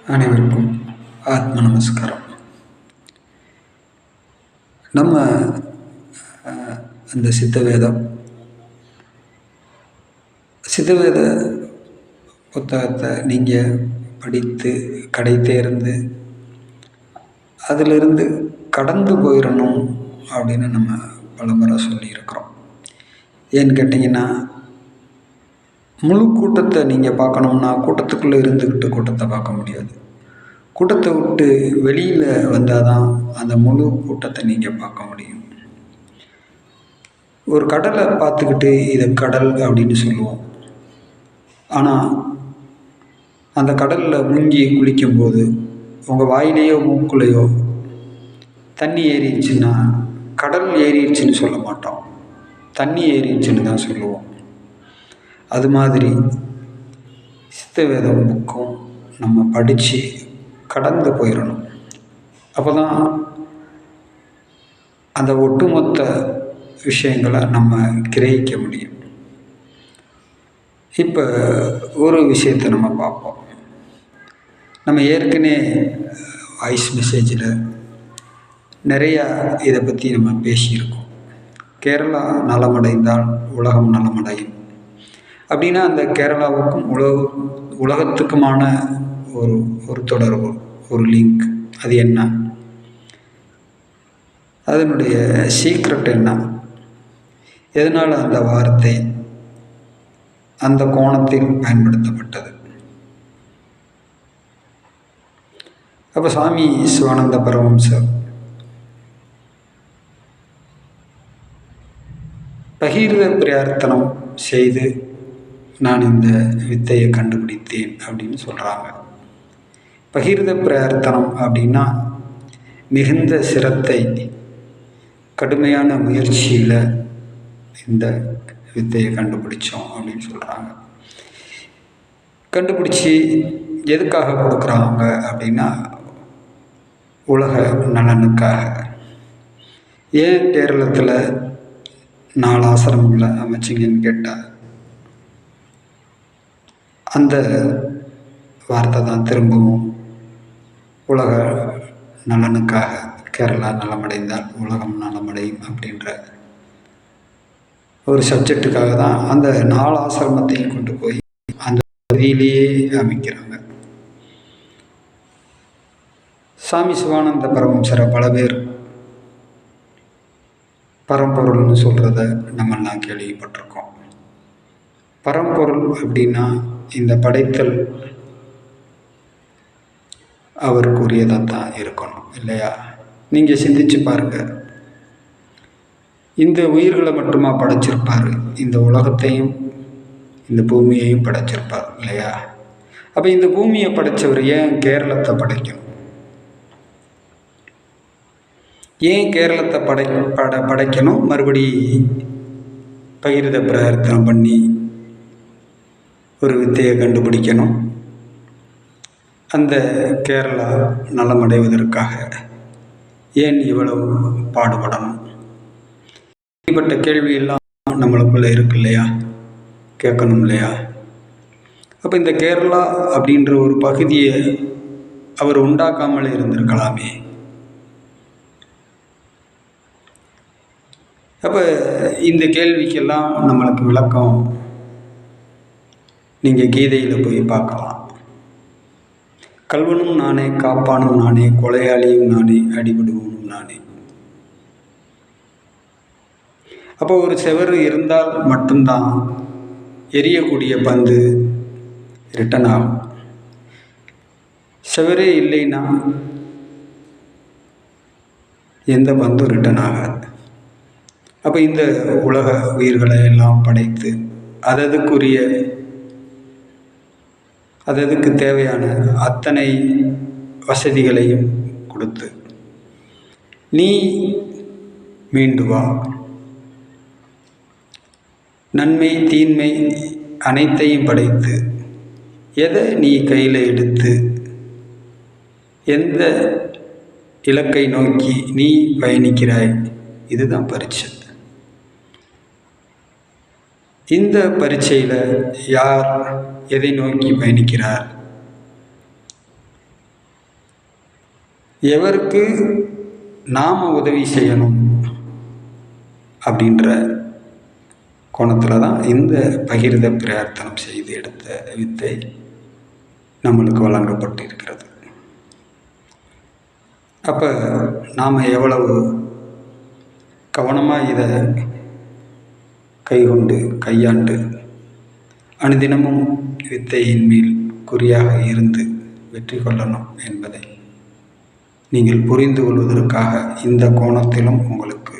அனைவருக்கும் ஆத்ம நமஸ்காரம். நம்ம அந்த சித்தவேத புத்தகத்தை நீங்கள் படித்து கடை தேர்ந்து அதிலிருந்து கடந்து போயிடணும் அப்படின்னு நம்ம பலமுறை சொல்லியிருக்கிறோம். ஏன்னு கேட்டிங்கன்னா, முழு கூட்டத்தை நீங்கள் பார்க்கணும்னா கூட்டத்துக்குள்ளே இருந்துக்கிட்டு கூட்டத்தை பார்க்க முடியாது. கூட்டத்தை விட்டு வெளியில் வந்தால் தான் அந்த முழு கூட்டத்தை நீங்கள் பார்க்க முடியும். ஒரு கடலை பார்த்துக்கிட்டு இதை கடல் அப்படின்னு சொல்லுவோம். ஆனால் அந்த கடலில் முங்கி குளிக்கும்போது உங்கள் வாயிலேயோ மூக்குலையோ தண்ணி ஏறிடுச்சுன்னா கடல் ஏறிடுச்சுன்னு சொல்ல மாட்டோம், தண்ணி ஏறிடுச்சுன்னு தான் சொல்லுவோம். அது மாதிரி சித்தவேதம் புக்கும் நம்ம படித்து கடந்து போயிடணும். அப்போ தான் அந்த ஒட்டுமொத்த விஷயங்களை நம்ம கிரகிக்க முடியும். இப்போ ஒரு விஷயத்தை நம்ம பார்ப்போம். நம்ம ஏற்கனவே வாய்ஸ் மெசேஜில் நிறையா இதை பற்றி நம்ம பேசியிருக்கோம். கேரளா நலமடைந்தால் உலகம் நலமடையும் அப்படின்னா அந்த கேரளாவுக்கும் உலகத்துக்குமான ஒரு தொடர்பு, ஒரு லிங்க். அது என்ன, அதனுடைய சீக்ரெட் என்ன, எதனால் அந்த வார்த்தை அந்த கோணத்தில் பயன்படுத்தப்பட்டது? அப்போ சுவாமி சிவானந்த பரமஹம்சர் பகீரத பிரார்த்தனம் செய்து நான் இந்த வித்தையை கண்டுபிடித்தேன் அப்படின்னு சொல்கிறாங்க. பகீரத பிரார்த்தனம் அப்படின்னா மிகுந்த சிரத்தை, கடுமையான முயற்சியில் இந்த வித்தையை கண்டுபிடிச்சோம் அப்படின்னு சொல்கிறாங்க. கண்டுபிடிச்சி எதுக்காக கொடுக்குறாங்க அப்படின்னா உலக நலனுக்காக. ஏன் கேரளத்தில் 4 ஆசிரமங்களை அமைச்சிங்கன்னு கேட்டால் அந்த வார்த்தை தான் திரும்பவும் உலக நலனுக்காக. கேரளா நலமடைந்தால் உலகம் நலமடையும் அப்படின்ற ஒரு சப்ஜெக்டுக்காக தான் அந்த 4 ஆசிரமத்தையும் கொண்டு போய் அந்த பகுதியிலேயே அமைக்கிறாங்க. சாமி சிவானந்த பரமஹம்சரை பல பேர் பரம்பொருள்னு சொல்கிறத நம்மெல்லாம் கேள்விப்பட்டிருக்கோம். பரம்பொருள் அப்படின்னா இந்த படைத்தல் அவருக்குரியதாக தான் இருக்கணும் இல்லையா? நீங்கள் சிந்திச்சு பாருங்கள், இந்த உயிர்களை மட்டுமா படைச்சிருப்பார்? இந்த உலகத்தையும் இந்த பூமியையும் படைச்சிருப்பார் இல்லையா? அப்போ இந்த பூமியை படைத்தவர் ஏன் கேரளத்தை படைக்கணும்? ஏன் கேரளத்தை படைக்கணும்? மறுபடி பகீரத பிரார்த்தனை பண்ணி ஒரு வித்தையை கண்டுபிடிக்கணும். அந்த கேரளா நலமடைவதற்காக ஏன் இவ்வளவு பாடுபடணும்? இப்படிப்பட்ட கேள்வியெல்லாம் நம்மளுக்குள்ளே இருக்கு இல்லையா? கேட்கணும் இல்லையா? அப்போ இந்த கேரளா அப்படின்ற ஒரு பகுதியை அவர் உண்டாக்காமல் இருந்திருக்கலாமே. அப்போ இந்த கேள்விக்கெல்லாம் நம்மளுக்கு விளக்கம் நீங்கள் கீதையில் போய் பார்க்கலாம். கல்வனும் நானே, காப்பானும் நானே, கொலையாளியும் நானே, அடிபடுவனும் நானே. அப்போ ஒரு செவரு இருந்தால் மட்டும்தான் எரியக்கூடிய பந்து ரிட்டன் ஆகும். செவரே இல்லைன்னா எந்த பந்தும் ரிட்டன் ஆகாது. அப்போ இந்த உலக உயிர்களை எல்லாம் படைத்து அததுக்கு தேவையான அத்தனை வசதிகளையும் கொடுத்து நீ மீண்டு வா, நன்மை தீன்மை அனைத்தையும் படைத்து எதை நீ கையில் எடுத்து எந்த இலக்கை நோக்கி நீ பயணிக்கிறாய், இதுதான் பரீட்சை. இந்த பரீட்சையில் யார் எதை நோக்கி பயணிக்கிறார், எவருக்கு நாம் உதவி செய்யணும் அப்படின்ற கோணத்தில் தான் இந்த பகிர்ந்த பிரார்த்தனம் செய்து எடுத்த வித்தை நம்மளுக்கு வழங்கப்பட்டு இருக்கிறது. அப்போ நாம் எவ்வளவு கவனமாக இதை கையாண்டு அனுதினமும் வித்தையின் மேல் குறியாக இருந்து வெற்றி கொள்ளணும் என்பதை நீங்கள் புரிந்து கொள்வதற்காக இந்த கோணத்திலும் உங்களுக்கு,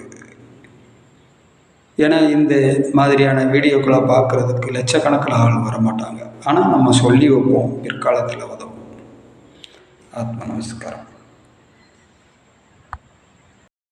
ஏன்னா இந்த மாதிரியான வீடியோக்களை பார்க்குறதுக்கு லட்சக்கணக்கில் ஆள் வரமாட்டாங்க. ஆனால் நம்ம சொல்லி வைப்போம், பிற்காலத்தில் உதவும். ஆத்ம நமஸ்காரம்.